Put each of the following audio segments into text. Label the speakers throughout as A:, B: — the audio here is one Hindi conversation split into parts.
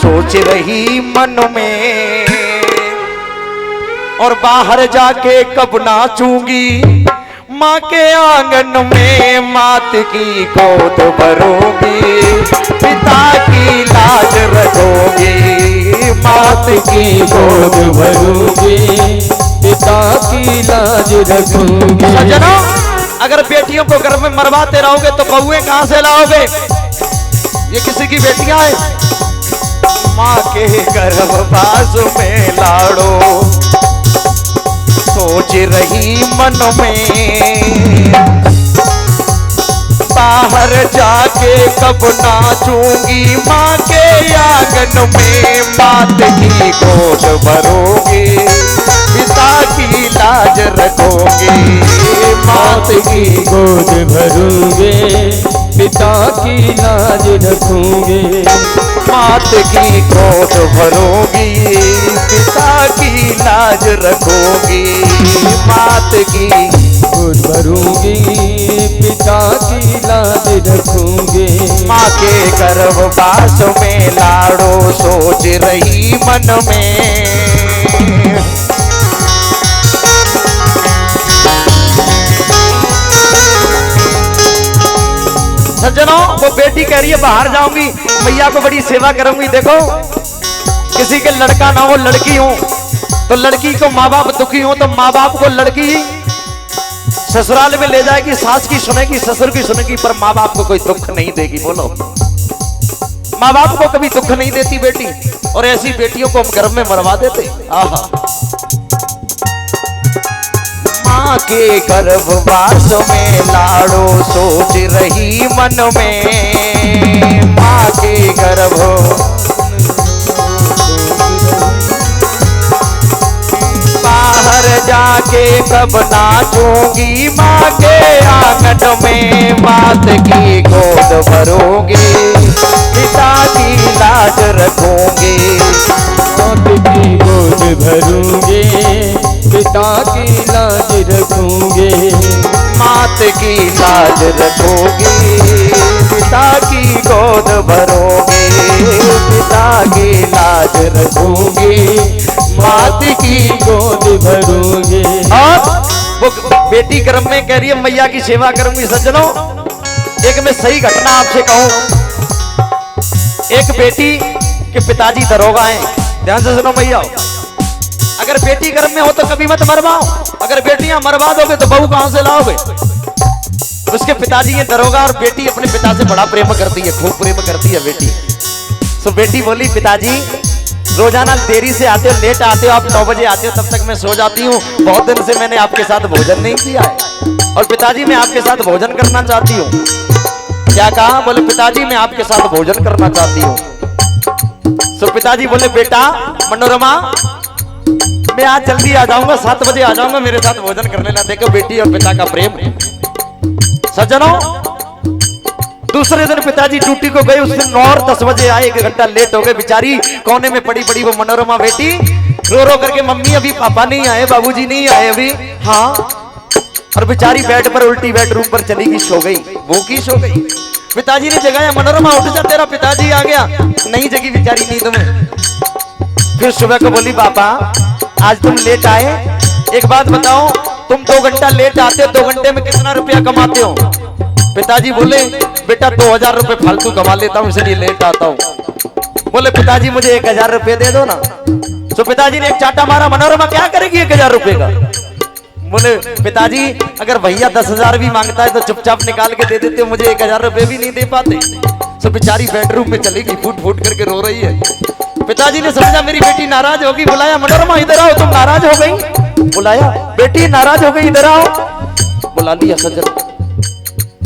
A: सोच रही मन में, और बाहर जाके कब नाचूंगी माँ के आंगन में। मात की गोद भरूंगी, पिता की लाज रखूंगी। मात की गोद भरूंगी, पिता की लाज रखूंगी। सज्जनों, अगर बेटियों को घर में मरवाते रहोगे तो बहुएं कहां से लाओगे? ये किसी की बेटियां हैं। माँ के गर्भवास में लाड़ो सोच रही मन में, बाहर जाके कब नाचूंगी माँ के आंगन में। मात की गोद भरोगी, पिता की लाज रखोगी। मात की गोद भरोगे, पिता की लाज रखोगे। मात की गोद भरोगी, पिता की लाज रखोगी। मात की गोद भरूंगी, पिता की लाज रखूंगी। माँ के गर्भवास में लाड़ो सोच रही मन में। सज्जनों, वो बेटी कह रही है बाहर जाऊंगी, मैया को बड़ी सेवा करूंगी। देखो, किसी के लड़का ना हो लड़की हो तो लड़की को माँ बाप दुखी हो तो माँ बाप को लड़की ससुराल में ले जाएगी, सास की सुनेगी, ससुर की सुनेगी, पर माँ बाप को कोई दुख नहीं देगी। बोलो, माँ बाप को कभी दुख नहीं देती बेटी, और ऐसी बेटियों को हम घर में मरवा देते। आहा, माँ के गर्भवास में लाड़ो सोच रही मन में। माँ के गर्भ बाहर जाके कब नाचूंगी माँ के आंगन में। मात की गोद भरोगे, पिता की लाज रखोगे। मात की गोद भरोगे, पिता की लाज रखोगे। मात की लाज रखोगे, पिता की गोद भरोगे। पिता की लाज रखोगे, मात की गोद भरोगे। और वो बेटी कर्म में कह रही है मैया की सेवा करूंगी। सज्जनों, एक मैं सही घटना आपसे कहूं। एक बेटी के पिताजी दरोगा हैं। ध्यान से सुनो मैया, अगर बेटी गर्भ में हो तो कभी मत मरवाओ। अगर बेटियां मरवा दोगे तो बहू कहां से लाओगे? उसके पिताजी ये दरोगा, और बेटी अपने पिता से बड़ा प्रेम करती है, खूब प्रेम करती है बेटी। तो बेटी बोली, पिताजी रोजाना देरी से आते हो, लेट आते हो, आप 9 बजे आते हो, तब तक मैं सो जाती हूँ। बहुत दिन से मैंने आपके साथ भोजन नहीं किया है, और पिताजी मैं आपके साथ भोजन करना चाहती हूँ। क्या कहा? बोले पिताजी मैं आपके साथ भोजन करना चाहती हूँ। तो पिताजी बोले, बेटा मनोरमा, मैं आज जल्दी आ जाऊंगा, 7 बजे आ जाऊंगा, मेरे साथ भोजन करने ना। देखो बेटी और पिता का प्रेम। सज्जनों, दूसरे दिन पिताजी ड्यूटी को गए। उस दिन 9 और 10 बजे आए, 1 घंटा लेट हो गए। बेचारी कोने में पड़ी पड़ी वो मनोरमा बेटी रो रो करके, मम्मी अभी पापा नहीं आए, बाबूजी नहीं आए अभी। हाँ, और बेचारी बेड पर उल्टी बेडरूम पर चली गई, सो गई, भूखी सो गई। पिताजी ने जगाया, मनोरमा उठ जा, तेरा पिताजी आ गया। नहीं जगी बेचारी नींद में। फिर सुबह को बोली, पापा आज तुम लेट आए, एक बात बताओ, तुम 2 घंटा लेट आते हो, 2 घंटे में कितना रुपया कमाते हो? पिताजी बोले, बेटा 2000 रुपए फालतू कमा लेता हूँ, इसलिए लेट आता हूँ। बोले, पिताजी मुझे 1000 रुपए दे दो ना। तो पिताजी ने एक चाटा मारा, मनोरमा क्या करेगी 1000 रुपए का? बोले, पिताजी अगर भैया 10,000 भी मांगता है तो चुपचाप निकाल के दे देते, मुझे 1000 रुपए भी नहीं दे पाते। तो बेचारी बेडरूम में चली गई, फूट फूट करके रो रही है। पिताजी ने समझा मेरी बेटी नाराज होगी, बुलाया, मनोरमा इधर आओ, तुम नाराज हो गई? बुलाया, बेटी नाराज हो गई, इधर आओ। बुला लिया। सज्जन,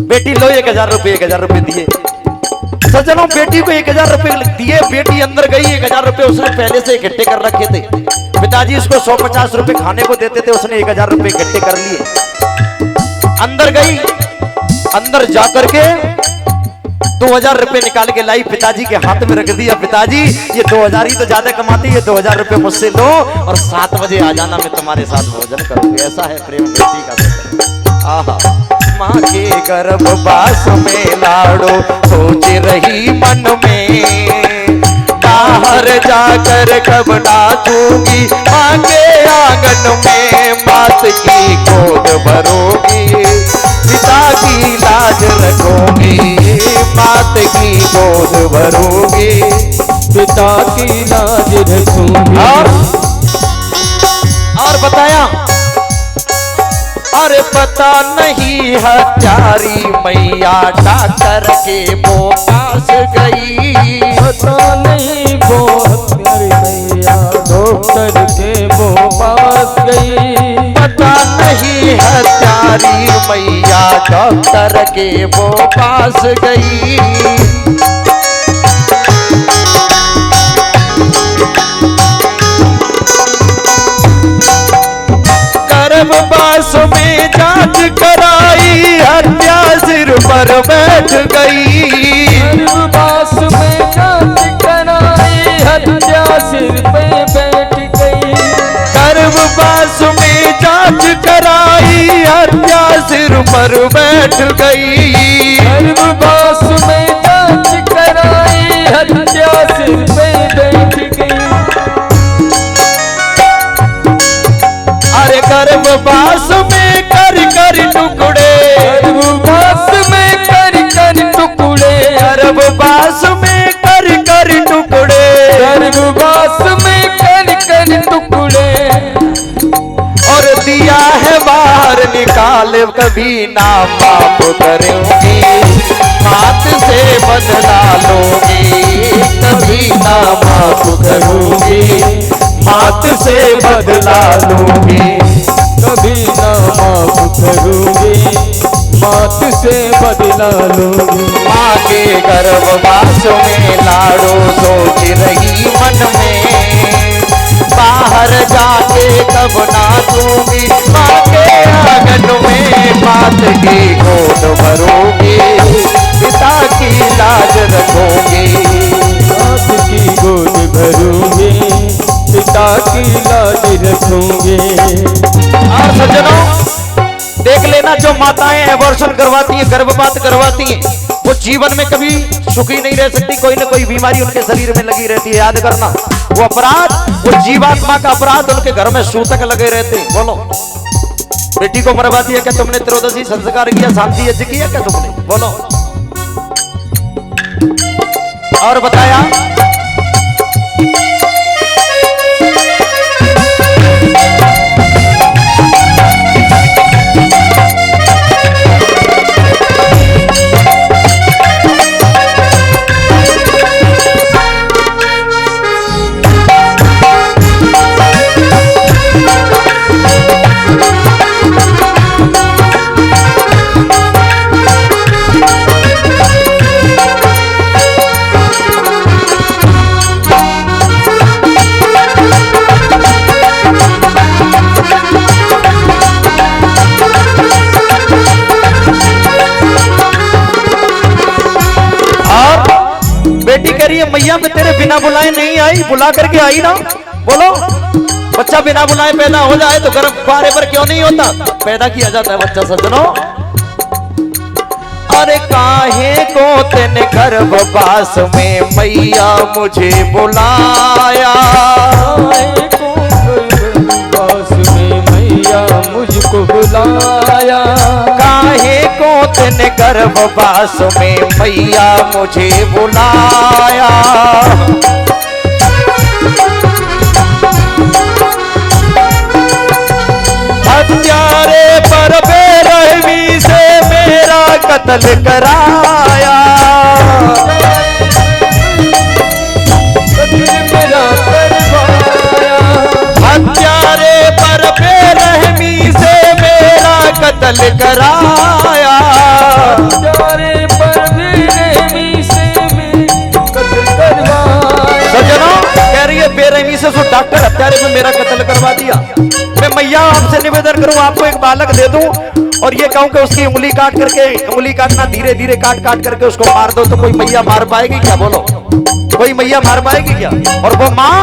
A: बेटी लो 1000 रुपए, 1000 रुपए दिए। सज्जनों, बेटी को 1000 रुपए दिए। बेटी अंदर गई, 1000 रुपए उसने पहले से इकट्ठे कर रखे थे। पिताजी उसको 150 रुपए खाने को देते थे, उसने 1000 रुपए इकट्ठे कर लिए। अंदर गई, अंदर जाकर के 2000 रुपए निकाल के लाई, पिताजी के हाथ में रख दिया। पिताजी ये 2000 ही तो ज्यादा कमाती है, 2000 रुपए मुझसे लो और 7 बजे आ जाना, मैं तुम्हारे साथ भोजन करूंगी। ऐसा है प्रेम बेटी का। आहा, माँ के गर्भवास में लाड़ो सोच रही मन में। बाहर जाकर कब नाचूंगी माँ के आंगन में, मात की गोद भरूंगी पिता की लाज रखूंगी, मात की गोद भरूंगी
B: पिता की लाज रखूंगी।
A: और बताया, अरे पता नहीं हत्यारी मैया डॉक्टर के वो पास गई,
B: पता नहीं वो हत्यारी मैया डॉक्टर के वो पास गई,
A: पता नहीं हत्यारी मैया डॉक्टर के वो पास गई। गर्भवास में जांच कराई हत्या सिर पर बैठ गई,
B: गर्भवास में जांच कराई हत्या सिर पे बैठ गई,
A: गर्भवास में जांच कराई हत्या सिर पर बैठ गई,
B: गर्भवास में जांच कराई हत्या सिर पे बैठ गई।
A: अरे गर्भवास में कर कर टुकड़े,
B: गर्भवास में कर कर टुकड़े,
A: गर्भवास में कर कर टुकड़े,
B: गर्भवास में कर कर टुकड़े,
A: और दिया है बाहर निकाल कभी ना माफ करूंगी, मात से बदला लूंगी कभी ना माफ करूंगी, मात से बदला लूंगी
B: कभी ना माफ करूंगी, मात से बदला लूंगी।
A: माँ के गर्भवास में लाडो सोच रही मन में, बाहर जाके कब नाचूंगी माँ के आंगन में, मात की गोद भरूंगी पिता की लाज रखूंगी,
B: मात की गोद भरूंगी पिता की लाज रखूंगी।
A: और सज्जनों देख लेना, जो माताएं अबॉर्शन करवाती हैं, गर्भपात करवाती हैं, वो जीवन में कभी सुखी नहीं रह सकती, कोई ना कोई बीमारी उनके शरीर में लगी रहती है। याद करना, वो अपराध, वो जीवात्मा का अपराध, उनके घर में सूतक लगे रहते हैं। बोलो, बेटी को मरवा दिया क्या तुमने, त्रयोदशी संस्कार किया, शांति यज्ञ किया क्या तुमने, बोलो। और बताया, बेटी कह रही है मैया मैं तेरे बिना बुलाए नहीं आई, बुला करके आई ना। बोलो, बच्चा बिना बुलाए पैदा हो जाए तो गर्भ पारे पर क्यों नहीं होता, पैदा किया जाता है बच्चा। सज्जनों, अरे काहे को तेने गर्भवास में मैया मुझे बुलाया,
B: मुझको बुलाया,
A: काहे को तेने गर्भवास में मैया मुझे बुलाया, हत्यारे पर बेरहमी से मेरा कत्ल कराया, हत्यारे पर बेरहमी से मेरा कत्ल कराया,
B: हत्यारे पर बेरहमी से कत्ल करवाया।
A: सज्जनों, कह रही है बेरहमी से डॉक्टर हत्यारे में मेरा कत्ल करवा दिया। मैं मैया आपसे निवेदन करूं, आपको एक बालक दे दूं और ये कहूं कि उसकी उंगली काट करके, उंगली काटना धीरे धीरे काट काट करके उसको मार दो, तो कोई मैया मार पाएगी क्या? बोलो, कोई मैया मार पाएगी क्या? और वो माँ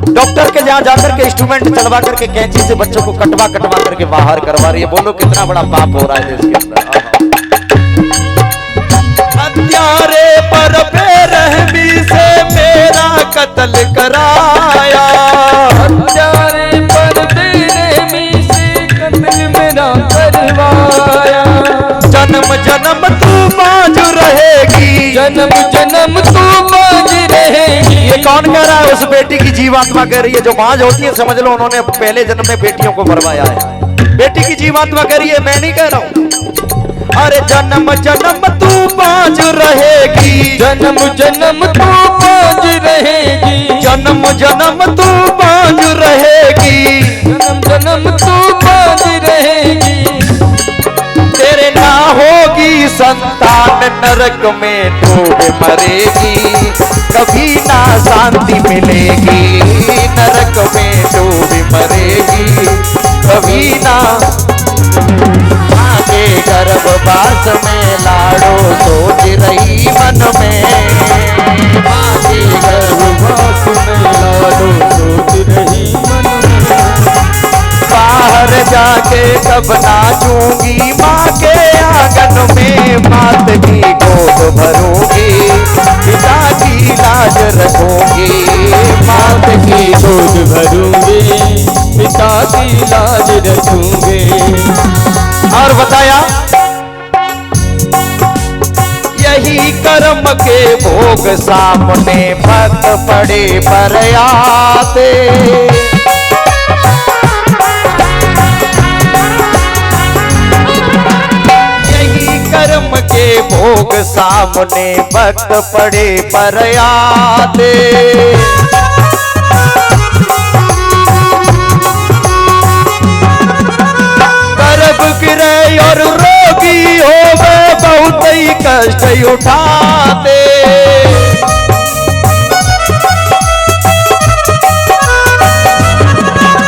A: डॉक्टर के जहां जाकर के इंस्ट्रूमेंट चलवा करके कैंची से बच्चों को कटवा कटवा करके बाहर करवा रही है। बोलो, कितना बड़ा पाप हो रहा है देश के अंदर। हत्यारे पर बेरहमी से मेरा कत्ल
B: जन्म जन्म तू बाज रहेगी।
A: ये कौन कह रहा है? उस बेटी की जीवात्मा कह रही है। जो बाज होती है समझ लो उन्होंने पहले जन्म में बेटियों को मरवाया है। बेटी की जीवात्मा कह रही है, मैं नहीं कह रहा हूं। अरे जन्म जन्म तू बाज रहेगी,
B: जन्म जन्म तू बाज रहेगी,
A: जन्म जन्म तू बाज रहेगी,
B: जन्म जन्म तू बाज रहेगी।
A: तेरे ना होगी संतान नरक में डूब मरेगी, कभी ना शांति मिलेगी, नरक में डूब मरेगी, कभी ना। माँ के गर्भवास में लाडो सोच रही मन में, माँ के गर्भवास में लाडो सोच रही मन में, बाहर जाके कब नाचूंगी माँ के आंगन में, मात की गोद भरूंगी, पिता की लाज रखूंगी, मात की
B: गोद भरूंगे, पिता की लाज रखूंगे।
A: और बताया यही कर्म के भोग सामने भक्त पड़े पर आते, यही कर्म के भोग सामने भक्त पड़े पर आते। गिरे और रोगी हो गए बहुत ही कष्ट उठाते,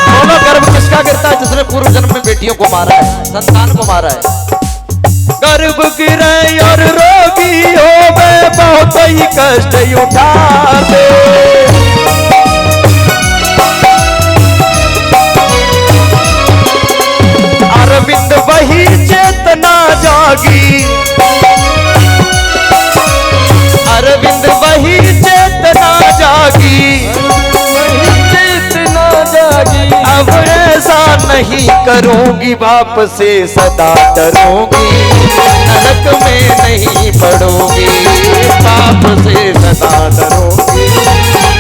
A: बोलो गर्भ किसका गिरता है? जिसने पूर्व जन्म में बेटियों को मारा है, संतान को मारा है। गर्भ गिरे और रोगी हो गए बहुत ही कष्ट उठाते, अरविंद वही चेतना जागी, अरविंद वही चेतना जागी,
B: चेतना जागी।
A: अब ऐसा नहीं करूंगी, बाप से सदा डरूंगी, नरक में नहीं पड़ूंगी, बाप से सदा डरूंगी,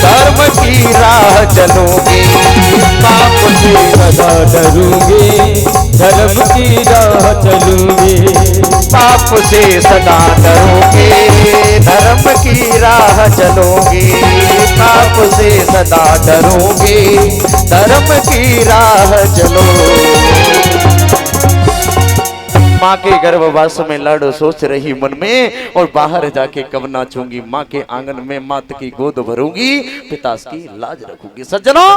A: धर्म की राह चलूंगी, बाप से
B: सदा डरूंगी, धर्म की राह चलूंगी,
A: पाप से सदा डरूंगी, धर्म की राह चलूंगी, पाप से सदा डरूंगी, धर्म की राह चलूंगी। माँ के गर्भवास में लाडो सोच रही मन में, और बाहर जाके कब नाचूंगी, माँ के आंगन में मात की गोद भरूंगी, पिता की लाज रखूंगी। सज्जनों